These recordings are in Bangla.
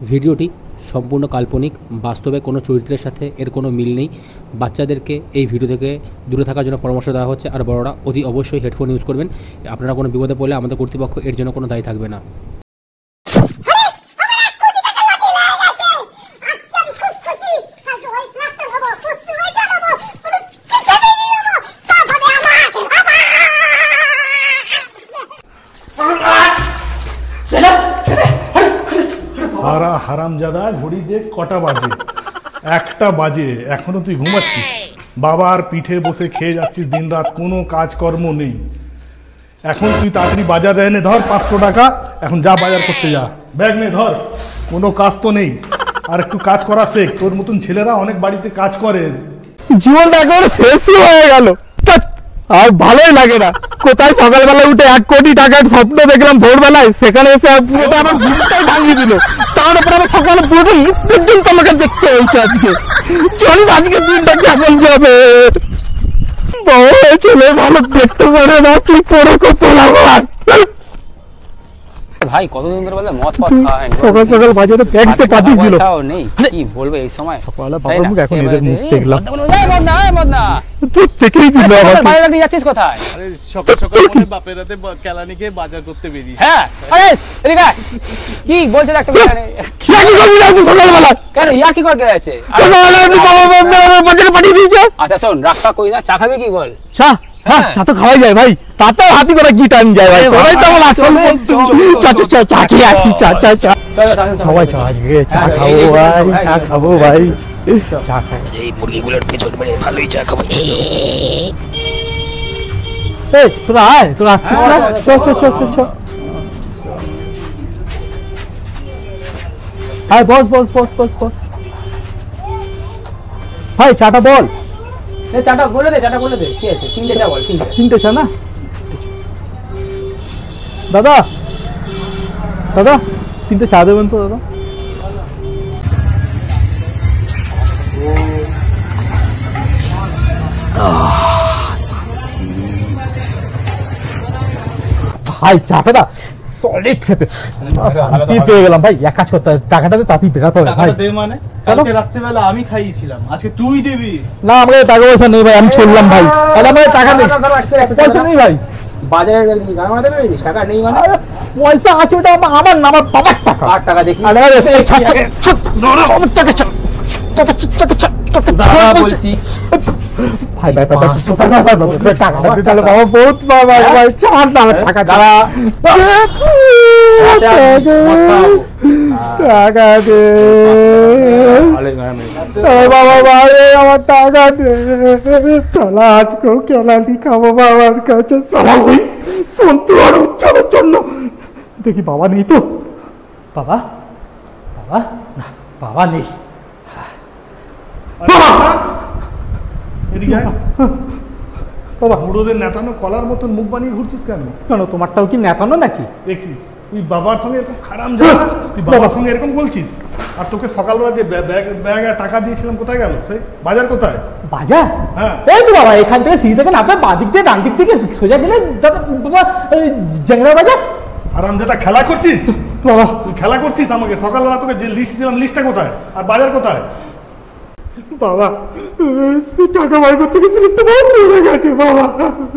ভিডিওটি সম্পূর্ণ কাল্পনিক, বাস্তবে কোনো চরিত্রের সাথে এর কোনো মিল নেই। বাচ্চাদেরকে এই ভিডিও থেকে দূরে থাকার জন্য পরামর্শ দেওয়া হচ্ছে, আর বড়রা অতি অবশ্যই হেডফোন ইউজ করবেন। আপনারা কোনো বিপদে পড়লে আমাদের কর্তৃপক্ষ এর জন্য কোনো দায়ী থাকবে না। হারামজাদা, ঘড়ি দেখ কটা বাজে, 1টা বাজে, এখনো তুই ঘুমাচ্ছিস? বাবার পিঠে বসে খেয়ে যাচ্ছিস দিন রাত, কোনো কাজকর্ম নেই। এখন তুই তাড়াতাড়ি বাজার এনে ধর 500 টাকা, এখন যা বাজার করতে যা, ব্যাগ নে ধর। কোনো কাজ তো নেই, আর একটু কাজ করা শেখ। তোর মতন ছেলেরা অনেক বাড়িতে কাজ করে। জীবনটা একেবারে শেষই হয়ে গেল, আর ভালোই লাগে না। কোথায় সকালবেলা উঠে 1 কোটি টাকার স্বপ্ন দেখলাম ভোরবেলায়, সেখানে এসে পুরোটা আমার ঘুমটাই ভাঙিয়ে দিল। তার উপরে আমার সকালে পুরোটা মুখ তোমাকে দেখতে হয়েছে আজকে। চলিস আজকে দিনটা কেমন যাবে? বড় ছেলে ভালো দেখতে পারে না, তুই পড়ে কোথাও ভাই কতদিন ধরে বলে মদ ফদ খায়, সকাল সকাল বাজারে ব্যাগতে পাঠিয়ে দিল। নেই কি বলবো এই সময় সকালে বাবার মুখ, এখন এদের মুখ দেখলাম। মদ না তুই থেকেই দিল আমাকে। বাজারে নিয়ে যাচ্ছিস কোথায়? আরে সকাল সকাল মনে বাপের রাতে কেলানি খেয়ে বাজার করতে বেরিয়ে। হ্যাঁ আরে এদিকে আয়। কি বলছে ডাক্তার? কি করবি আজ সকালবেলা? কেন ইয়া কি করে গেছে? সকালবেলা আমি বাবা বাজারে পাঠিয়ে দিয়েছে। আচ্ছা শোন, রাস্তা কই না, চা খাবি কি বল? চা? হ্যাঁ, চা তো খাওয়াই যায় ভাই, তাতেও হাতি করে কি টাইম যায় ভাই। তোরাই তো আমার আসল বন্ধু। চা খেয়ে আসি, চা। সবাই চা আজকে চা খাবো ভাই, চা খাবো ভাই, চা খাই। এই মুরগিগুলোর পেছন মেরে ভালোই চা খাবো। এই তোরা আয়, তোরা আসছিস না? চ। আয় বস। ভাই চাটা বল। চাটা বলে দে কি আছে? 3টে চা বল। 3টে চা না? দাদা 3টে চা দেবেন তো দাদা। ভাই চাটা না সলিড খেতে, শান্তি পেয়ে গেলাম ভাই। এক কাজ করতে হবে, টাকাটাতে তাড়াতাড়ি বেরাতে হবে ভাই। মানে কালকে রাত্রিবেলা আমি খাইয়েছিলাম, আজকে তুই দিবি না? আমাকে টাকা পয়সা নেই ভাই, আমি চললাম ভাই। তাহলে আমাকে টাকা নেই, পয়সা নেই ভাই। বাজারে টাকা নেই মানে? পয়সা আছে, ওটা আমার না, আমার বাবার টাকা। আর টাকা দেখি বলছি ভাই টাকা দিতে হলে বাবা বহুত ভাই, চার দাম টাকা দাঁড়া, টাকা দে বাবা ভাই, আমার টাকা দে। তাহলে আজকেও কেলানি খাবো বাবার কাছে। সন্তু আর উচ্চলের জন্য দেখি বাবা নেই তো। বাবা না, বাবা নেই। বাবা বুড়োদের নেতানো কলার মতন মুখ বানিয়ে ঘুরছিস কেন? তোমারটাও কি নেতানো নাকি? দেখি তুই বাবার সঙ্গে এরকম খারাপ জানা, তুই বাবার সঙ্গে এরকম বলছিস। আর তোকে সকালবেলা যে ব্যাগ আর টাকা দিয়েছিলাম কোথায় গেল? সেই বাজার কোথায়? বাজার? হ্যাঁ এই তো বাবা, এখান থেকে সিঁড়ি থেকে নামবে, বাঁ দিক থেকে ডান দিক থেকে সোজা গেলে দাদা বাবা জেংরা বাজার। হারামজাদা খেলা করছিস বাবা? তুই খেলা করছিস আমাকে। সকালবেলা তোকে যে লিস্ট দিলাম, লিস্টটা কোথায়? আর বাজার কোথায়? বাবা টাকা বার করতে গেছি, লিখতে পড়ে গেছে বাবা।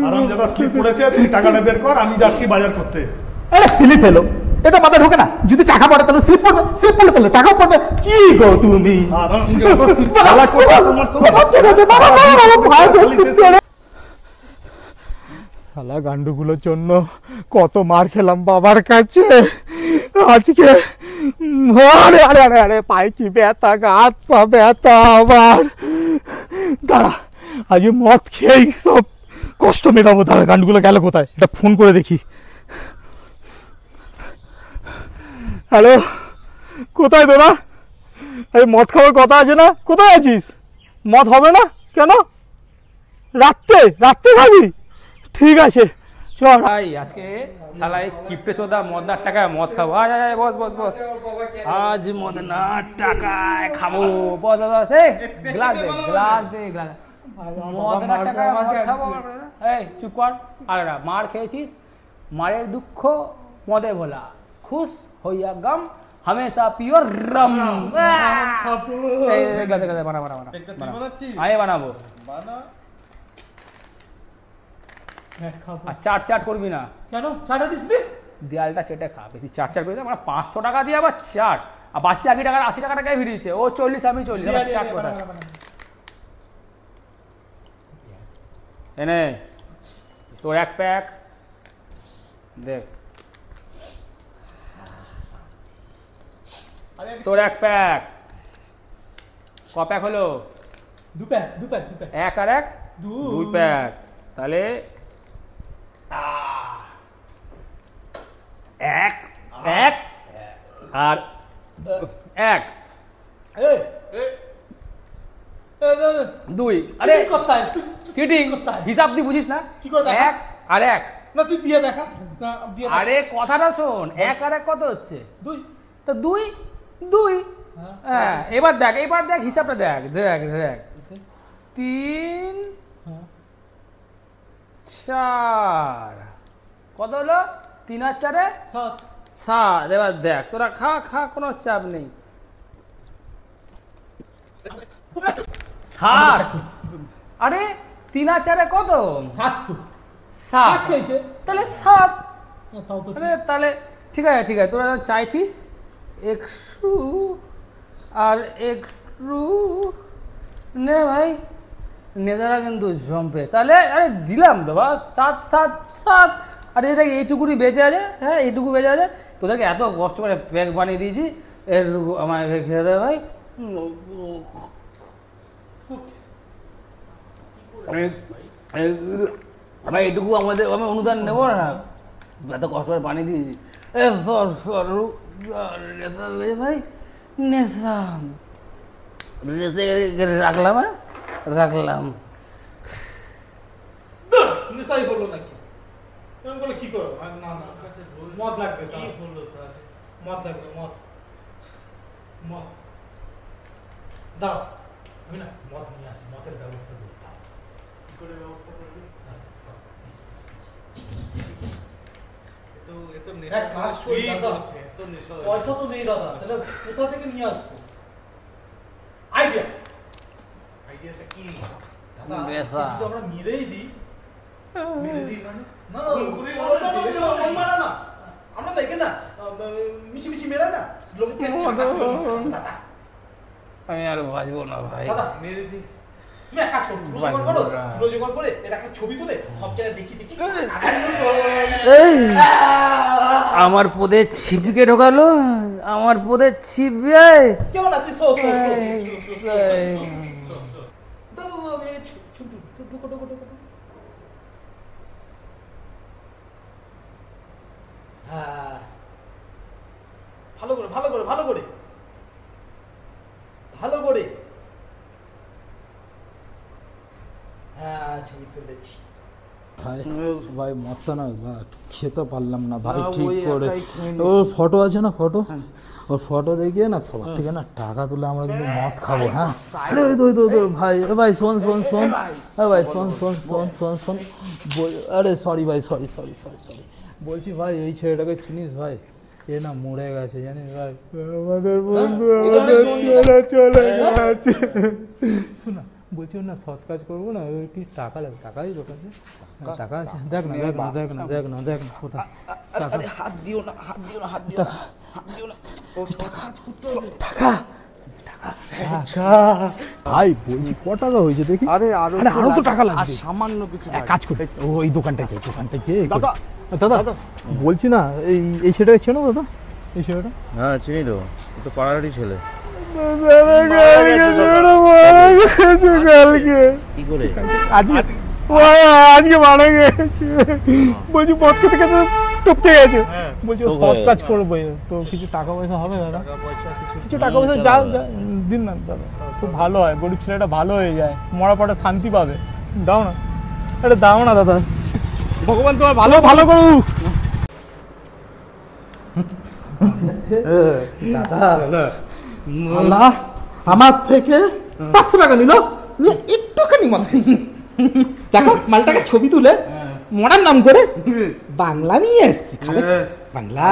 হারামজাদা স্লিপ পড়েছে, তুই টাকাটা বের কর, আমি যাচ্ছি বাজার করতে। আরে স্লিপ এলো, এটা মাথা ঢোকে না? যদি টাকা পড়ে তাহলে স্লিপ পড়বে, স্লিপ পড়লে তাহলে টাকা পড়বে। কি গো তুমি? খেলা করছিস আমার সঙ্গে। শালা গান্ডুগুলোর জন্য কত মার খেলাম বাবার কাছে আজকে। আরে পায়ে কি ব্যথা, হাত পা ব্যথা আবার। দাঁড়া, আজ মদ খেয়েই সব কষ্ট মেটাবো। দাঁড়া, গান্ডুগুলো গেল কোথায়? এটা ফোন করে দেখি। হ্যালো, কোথায় তোরা? এই মদ খাওয়ার কথা আছে না? কোথায় আছিস? মদ হবে না কেন? রাত্রে খাবি? ঠিক আছে চল। ভাই আজকে শালাই কিপটে চোদা মদনার টাকায় মদ খাবো। আয় বস। আজ মদনার টাকায় খাবো। বস গ্লাস দে। মদনার টাকায় মদ খাবো। এই চুপ কর। আরে মার খেয়েছিস, মারের দুঃখ মদে ভোলা, খুশ হইয়া গম हमेशा पियोर रम বানা একটা তুই বানাচ্ছিস? আমি বানাবো বানা। হ্যাঁ খাবো। আর চাট চাট করবি না, কেন চাটা দিস নি? দেয়ালটা চেটে খা, বেশি চাট চাট করবি না। মানে 500 টাকা দিয়ে আবার চাট, আর বাসি 80 টাকা টাকায় ভিড়িয়েছে, ও 40 আমি 40, আবার চাট কোথায়? এনে তোর এক প্যাক দেখ, তোর এক প্যাক, ক প্যাক হলো? দু প্যাক দু প্যাক দু প্যাক। এক আর এক দুই প্যাক, তাহলে এক এক আর এক এ দুই। আরে কোথায় তুই? চিটিং, হিসাব তুই বুঝিস না? কি করে দেখা? এক আর এক। না তুই দিয়ে দেখা, না দিয়ে দেখা। আরে কথাটা শোন, এক আর এক কত হচ্ছে? দুই। তো দুই দুই। হ্যাঁ এবার দেখ, এবার দেখ হিসাবটা দেখ, দেখ দেখ 3 হ্যাঁ 4 কত হলো? 3 আর 4 সাত। 7। এবার দেখ তোরা খা খা, কোনো চাপ নেই। 7। আরে 3 আর 4 কত? সাত তো 7। খেয়েছে। তাহলে 7। তাও তো আরে তাহলে ঠিক আছে ঠিক আছে, তোরা যখন চাইছিস একটু আর একটু নে ভাই, নেতারা কিন্তু জম্পে। তাহলে আরে দিলাম তো বাস 7 7 7। আর এই দেখ এইটুকুনি বেঁচে আছে, হ্যাঁ এইটুকু বেঁচে আছে, তোদেরকে এত কষ্ট করে প্যাক বানিয়ে দিয়েছি, এরটুকু আমায় খেয়ে দেবে ভাই। ভাই এইটুকু আমাদের, আমি অনুদান নেবো না, এত কষ্ট করে বানিয়ে দিয়েছি। ভাই নেশা রাখলাম, হ্যাঁ রাখলাম। নেশাই হলো নাকি? এরকম বলে কি করো? না না মদ লাগবে। কি হলো তার? মদ লাগবে, মদ মদ দাও। আমি না মদ নিয়ে আসি, মদের ব্যবস্থা করি। দাও। কি করে ব্যবস্থা করবি? এ তো নেশা কাজ করি দাদা। তো নেশা পয়সা তো নেই দাদা, তাহলে কোথা থেকে নিয়ে আসবো? আইডিয়া। আইডিয়াটা কি? দাদা নেশা। যদি আমরা মিলেই দিই, মেরে দিই মানে? না না মন মারা না, আমরা দেখে না মিশি মিশি মেরা না লোকে তেল ছাকা দাদা। আমি আর বাঁচবো না ভাই। দাদা মেরে দিই। তুমি এক কাজ করো, রোজগার করে এটা একটা ছবি তুলে সব জায়গায় দেখি দেখি। এই, আমার পদে ছিপিকে ঢোকালো, আমার পদে ছিপে। কেউ না তুই সো সো হ্যাঁ ভালো করে ভালো করে ভালো করে ভালো করে। হ্যাঁ ছবি তুলেছি। ভাই ভাই মদটা না খেতে পারলাম না ভাই ঠিক করে। ওর ফটো আছে না, ফটো ওর ফটো দেখিয়ে না সবার থেকে না টাকা তুলে আমরা কিন্তু মদ খাবো। হ্যাঁ আরে ওই তো ওই তো ওই তো ভাই, এ ভাই শোন শোন শোন, হ্যাঁ ভাই শোন শোন শোন শোন শোন। আরে সরি ভাই, সরি সরি সরি সরি। বলছি ভাই এই ছেলেটাকে চিনিস ভাই? এ না মরে গেছে জানিস ভাই, আমাদের বন্ধু আমাদের ছেড়ে চলে গেছে। শোনা বলছি না সৎ কাজ করবো না, ওই কি টাকা লাগবে? টাকাই দোকান টাকা আছে, দেখ না দেখ না দেখ না দেখ না দেখ না কোথায় টাকা। হাত দিও না, হাত দিও না, হাত দিও না, হাত দিও না। টাকা ভাই বলছি ক টাকা হয়েছে দেখি? আরে আরো তো টাকা লাগবে। সামান্য কিছু এক কাজ করতে ওই দোকানটায় গিয়ে দাদা বলছি না এই ছেলেটাকে চেনো দাদা? এই ছেলেটা হ্যাঁ চিনি তো, ও তো পাড়ারই ছেলে। কি করে? আজকে মারা গেছে। বলছি পথ খেতে খেতে টপকে গেছে। বলছি সৎ কাজ করবো, তো কিছু টাকা পয়সা হবে দাদা? কিছু টাকা পয়সা যা দিন না দাদা, খুব ভালো হয়, গরিব ছেলেটা ভালো হয়ে যায়, মরা পড়ে শান্তি পাবে। দাও না, এটা দাও না দাদা, ভগবান তোমার ভালো ভালো করুক। আল্লাহ আমার থেকে 500 টাকা নিল, নিয়ে একটুখানি মদ খাইছে। দেখো মালটাকে ছবি তুলে মরার নাম করে বাংলা নিয়ে এসছি। বাংলা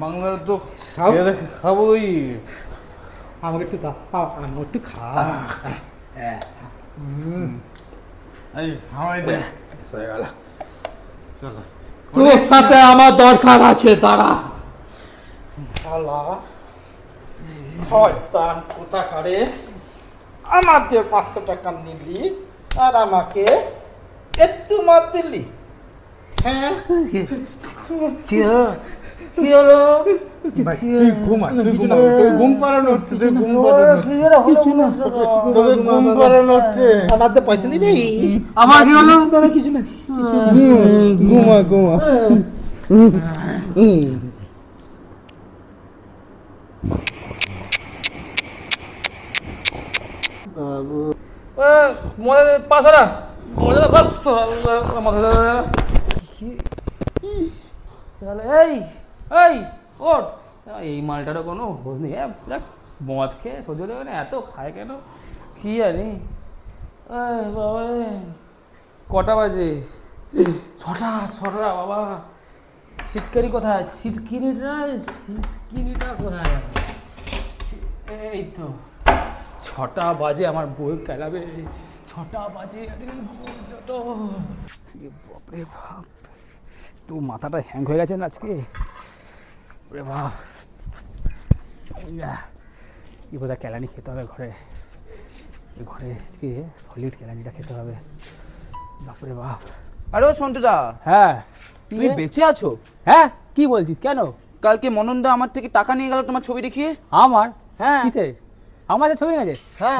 বাংলা তো খাও। খাবোই। আমাকে একটু দাও, আমি একটু খা। এই হাওয়াই দে। তোর সাথে আমার দরকার আছে, দাঁড়া। শালা শয়তান কোথাকারে, আমাদের 500 টাকা নিলি আর আমাকে একটু মত দিলি। হ্যাঁ কি হলো? তুই ঘুমা, তুই ঘুমা। তোর ঘুম পাড়ানো হচ্ছে, তুই ঘুম পাড়ানো হচ্ছে। কিছু না, তোকে ঘুম পাড়ানো হচ্ছে। আমাদের পয়সা নিবি? আমার কি হলো? কিছু না, ঘুমা ঘুমা। মনে পাঁচশো না এই এই ওর এই মালটারও কোনো হোস নেই। হ্যাঁ মদ খেয়ে সহ্য দেবে না, এত খায় কেন কি জানি। বাবা কটা বাজে? ছটা বাবা। সিটকারি কোথায়? সিটকিনিটা কোথায়? এই তো 6টা বাজে, আমার বই খেলাবে 6টা বাজে। বাপরে বাপ, তো মাথাটা হ্যাং হয়ে গেছে না আজকে। বাপরে বাপ, কি বোধহয় কেলানি খেতে হবে ঘরে আজকে সলিড কেলানিটা খেতে হবে। বাপরে বাপ। আরে ও সন্টুদা, হ্যাঁ তুমি বেঁচে আছো? হ্যাঁ কি বলছিস? কেন? কালকে মননদা আমার থেকে টাকা নিয়ে গেল তোমার ছবি দেখিয়ে। আমার? হ্যাঁ। কিসের? আমাদের ছবি আছে? হ্যাঁ।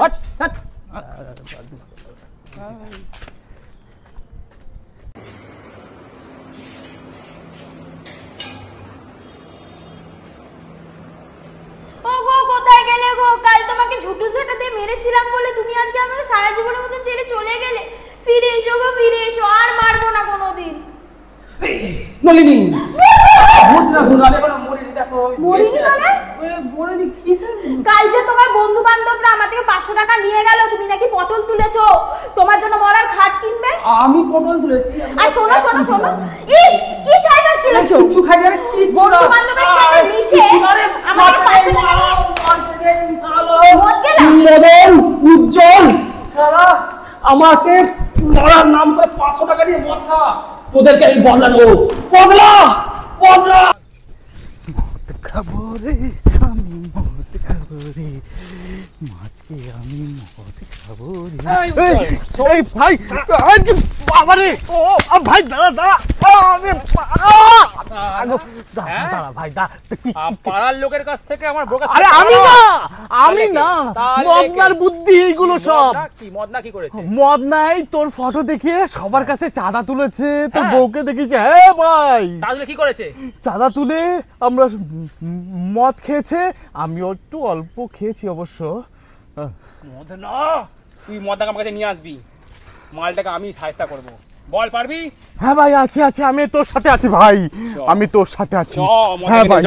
কোথায় গেলে গো? কাল তোমাকে ঝুটু ঝাঁটাতে মেরেছিলাম বলে তুমি আজকে আমাকে সারা জীবনের মতন ছেড়ে চলে গেলে। ফিরে এসো গো, ফিরে এসো, আর মারবো না কোনোদিন। নলিনী কাল যে তোমার বন্ধু বান্ধবরা আমার থেকে 500 টাকা নিয়ে গেল, তুমি নাকি পটল তুলেছো, তোমার জন্য মরার খাট কিনবে। আমি পটল তুলেছি। আর শোনো শোনো শোনো, ইস কি চাইবাস কিনেছো? কিছু খাই না, বন্ধু বান্ধবের সাথে মিশে আমাকে 500 টাকা মদ গেলাম। উজ্জ্বল আমাকে মরার নাম করে 500 টাকা দিয়ে মদ খা, তোদেরকে আমি বদলা নেবো। বদলা মদ খাবো রে আমি, মদ খাবো রে, মাছকে আমি মদ খাবো রে। এই ভাই, বাবারে, ও ভাই দাঁড়া দাঁড়া, দাঁড়া ভাই দাঁড়া। পাড়ার লোকের কাছ থেকে আমার বোকা। আরে আমি না মদনার বুদ্ধি এইগুলো সব। মদ না কি করেছে? মদ নাই, তোর ফটো দেখিয়ে সবার কাছে চাঁদা তুলেছে, তোর বউকে দেখিয়েছে। হ্যাঁ ভাই, তাহলে কি করেছে? চাঁদা তুলে আমরা মদ খেয়েছে, আমিও একটু অল্প খেয়েছি অবশ্য। মদ না, তুই মদটাকে আমার কাছে নিয়ে আসবি, মালটাকে আমি সাহায্য করবো। বল পারবি? হ্যাঁ ভাই, আছি আছি, আমি তোর সাথে আছি ভাই, আমি তোর সাথে আছি। হ্যাঁ ভাই,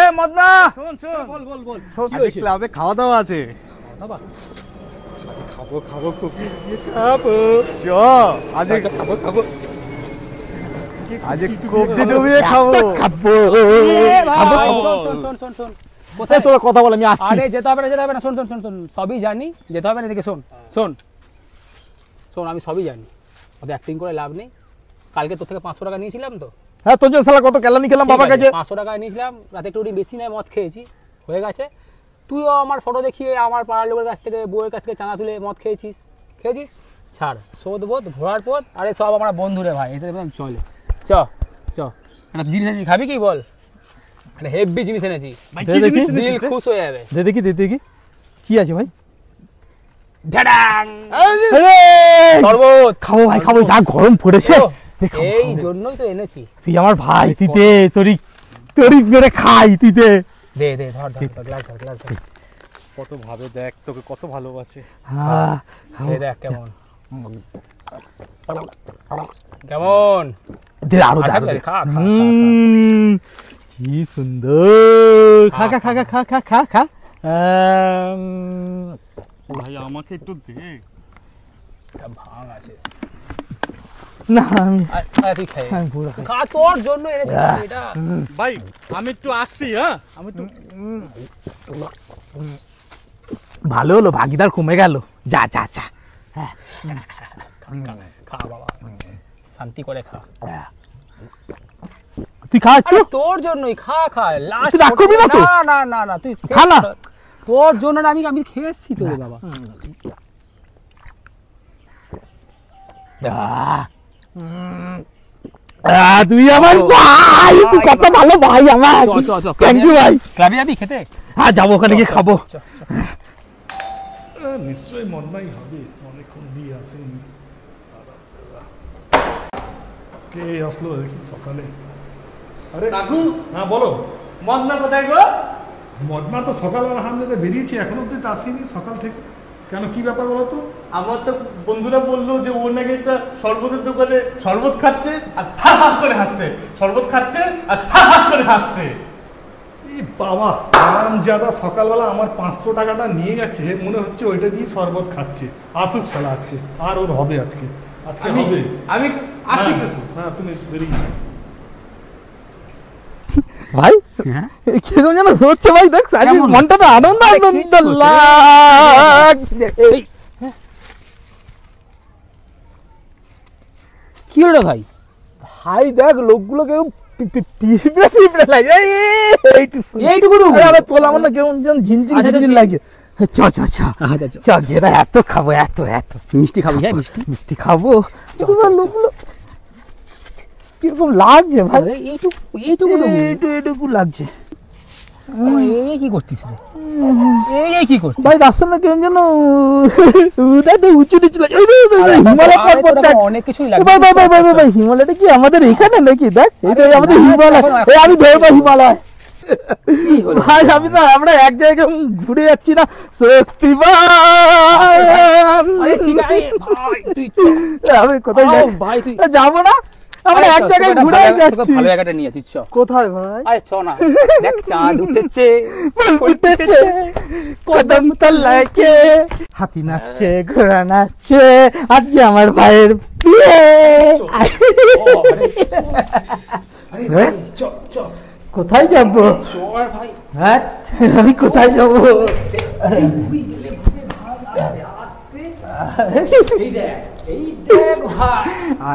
এ মদনা, শোন বল ক্লাবে খাওয়া দাওয়া আছে। খাবো কফি দিয়ে খাবো। চ আজকে খাবো আজকে কবজি ডুবিয়ে খাবো। শোন কোথায় তোরা কথা বল, আমি আসছি। আরে যেতে হবে না, শোন সবই জানি, যেতে হবে না। এদিকে শোন আমি সবই জানি, অত অ্যাক্টিং করে লাভ নেই। কালকে তোর থেকে 500 টাকা নিয়েছিলাম তো। হ্যাঁ, তোর জন্য শালা কত কেলানি খেলাম বাবার কাছে। 500 টাকা নিয়েছিলাম, রাতে একটু বেশি নয় মদ খেয়েছি, হয়ে গেছে। তুইও আমার ফটো দেখিয়ে আমার পাড়ার লোকের কাছ থেকে, বউয়ের কাছ থেকে চাঁদা তুলে মদ খেয়েছিস। ছাড়, শোধ বোধ ঘোরার পথ। আরে সব আমার বন্ধুরে ভাই, এতে চলে। চ একটা জিনিস এনেছি, খাবি কি বল? একটা হেভি জিনিস এনেছি, দিল খুশ হয়ে যাবে। দে দেখি কি আছে ভাই। শরবত খাবো ভাই, খাবো, যা গরম পড়েছে। এই জন্যই তো এনেছি। তুই আমার ভাই, তুই দে, তোরই মেরে খাই, তুই দে। ধর গ্লাস ধর। কত ভাবে দেখ, তোকে কত ভালোবাসে। হ্যাঁ, দেখ কেমন কেমন। দে আরো দে। খা। কি সুন্দর। খা। ভাই আমাকে একটু দে। ভাঙ আছে। না আমি তুই খাই আমি পুরো খাই। খা, তোর জন্য এনেছি এটা। ভাই আমি একটু আসছি, হ্যাঁ আমি একটু ভালো হলো, ভাগিদার কমে গেল। যা যা যা। খা বাবা, শান্তি করে খা। তুই খা একটু। আরে তোর জন্যই, খা খা লাস্ট। তুই রাগ করবি না তো? না না না না, তুই খা না। তোর জন্য না, আমি খেয়ে এসেছি তো বাবা। তুই আমার ভাই, তুই কত ভালো ভাই আমার। থ্যাংক ইউ ভাই। ক্লাবে যাবি খেতে? হ্যাঁ যাবো, ওখানে গিয়ে খাবো। নিশ্চয়ই মদনাই হবে, অনেকক্ষণ দিয়ে আসেনি। কে আসলো দেখি সকালে? আরে কাকু, হ্যাঁ বলো। মদনা কোথায় গো? মদনা তো সকালবেলা হামলাতে বেরিয়েছি, এখনো অব্দি তো আসেনি সকাল থেকে। কেন, কি ব্যাপার বলো তো? আমার তো বন্ধুরা বললো যে ও নাকি একটা শরবতের দোকানে শরবত খাচ্ছে আর হা হা করে হাসছে, শরবত খাচ্ছে আর হা হা করে হাসছে। এই বাবা, হারামজাদা সকালবেলা আমার 500 টাকাটা নিয়ে গেছে, মনে হচ্ছে ওইটা দিয়ে শরবত খাচ্ছে। আসুক শালা আজকে, আর ওর হবে আজকে, আজকে হবে। আমি আসি হ্যাঁ, কাকু। হ্যাঁ তুমি বেরিয়ে যাও। ভাই কিরকম যেন হচ্ছে ভাই, দেখ আজকে মনটা তো আনন্দ আনন্দ লাগছে। কি হলো রে ভাই? ভাই দেখ লোকগুলো কেউ পিঁপড়ে পিঁপড়ে লাগছে। এইটুকু আরে তোলা আমার না কেমন যেন ঝিনঝিন ঝিনঝিন লাগছে। চ চ চ চ গেরা, এত খাবো, এত এত মিষ্টি খাবি? হ্যাঁ মিষ্টি মিষ্টি খাবো। লোকগুলো কিরকম লাগছে ভাই, এইটুকু এইটুকু লাগছে। এই কি করছিস রে? এই কি করছিস ভাই? রাস্তা না কেমন যেন উঁচু নিচু লাগে। হিমালয় পর্বত দেখ, অনেক কিছুই লাগে। ভাই ভাই ভাই ভাই ভাই, হিমালয়টা কি আমাদের এখানে নাকি? দেখ এটা আমাদের হিমালয়। আমি ধরবো হিমালয়। ভাই আমি না, আমরা এক জায়গায় ঘুরে যাচ্ছি না, সত্যি আমি কোথায় ভাই? তুই যাবো না, আমরা এক জায়গায় ঘুরে যাচ্ছি। ভালো জায়গাটা নিয়ে আছিস, চ। কোথায় ভাই? আরে চ না, দেখ চাঁদ উঠেছে, উঠেছে কদম তলায় কে, হাতি নাচছে, ঘোড়া নাচছে, আজকে আমার ভাইয়ের বিয়ে। কোথায় যাবো? হ্যাঁ আমি কোথায় যাবো?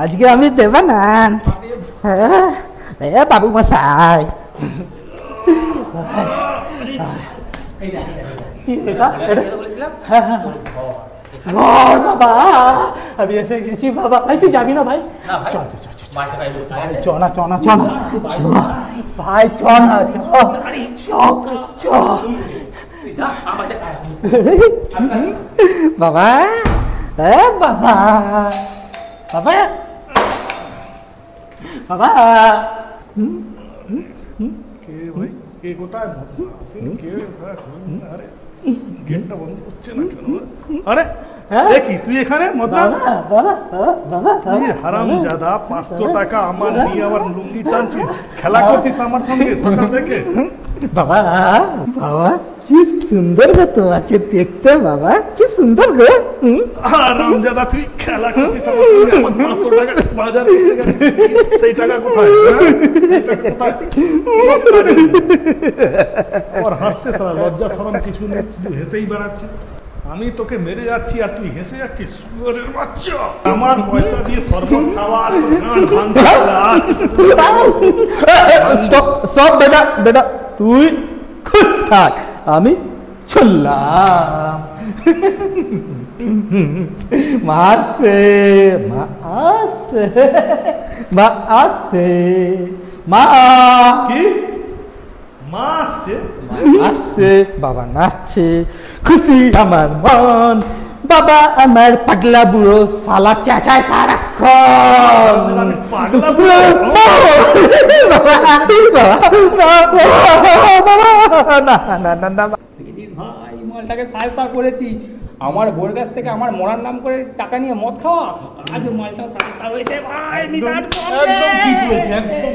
আজকে আমি দেবানান। হ্যাঁ বাবু মশাই, বাবা আমি এসে গেছি বাবা। ভাই তুই যাবি না ভাই? চ না চ না চ না ভাই, চ না চ চ বাবা। বাবা বাবা বাবা। কে ভাই, কে কোথায়? আসেনি কে? আরে গেটটা বন্ধ হচ্ছে না কেন? আরে দেখি তুই এখানে মদনা? হারামজাদা, 500 টাকা আমার নিয়ে আবার লুঙ্গি টানছিস, খেলা করছিস আমার সঙ্গে সকাল থেকে। বাবা বাবা কি সুন্দর গো তোমাকে দেখতে, বাবা কি সুন্দর গো। হারামজাদা, তুই খেলা করছিস আমার সঙ্গে, আমার 500 টাকা বাজার করতে গেছিস, সেই টাকা কোথায়? আর হাসছে সারা, লজ্জা শরম কিছু নেই, শুধু হেসেই বেড়াচ্ছে। আমি তোকে মেরে যাচ্ছি আর তুই হেসে যাচ্ছিস, শুয়োরের বাচ্চা। আমার পয়সা দিয়ে শরবত খাওয়া, সব বেটা বেটা তুই খুশ থাক, আমি চললাম। মা আসছে, মা আসছে, মা আসছে, মা কি মা আসছে? আসছে, বাবা নাচছে, খুশি আমার মন, বাবা আমার পাগলা বুড়ো সালা চেঁচায় সারাক্ষণ। পাগলা বুড়ো? ভাই মালটাকে সাহায্য করেছি, আমার বোর কাছ থেকে আমার মরার নাম করে টাকা নিয়ে মদ খাওয়া, আজ মালটা সাহায্য হয়েছে ভাই। একদম ঠিক হয়েছে, একদম।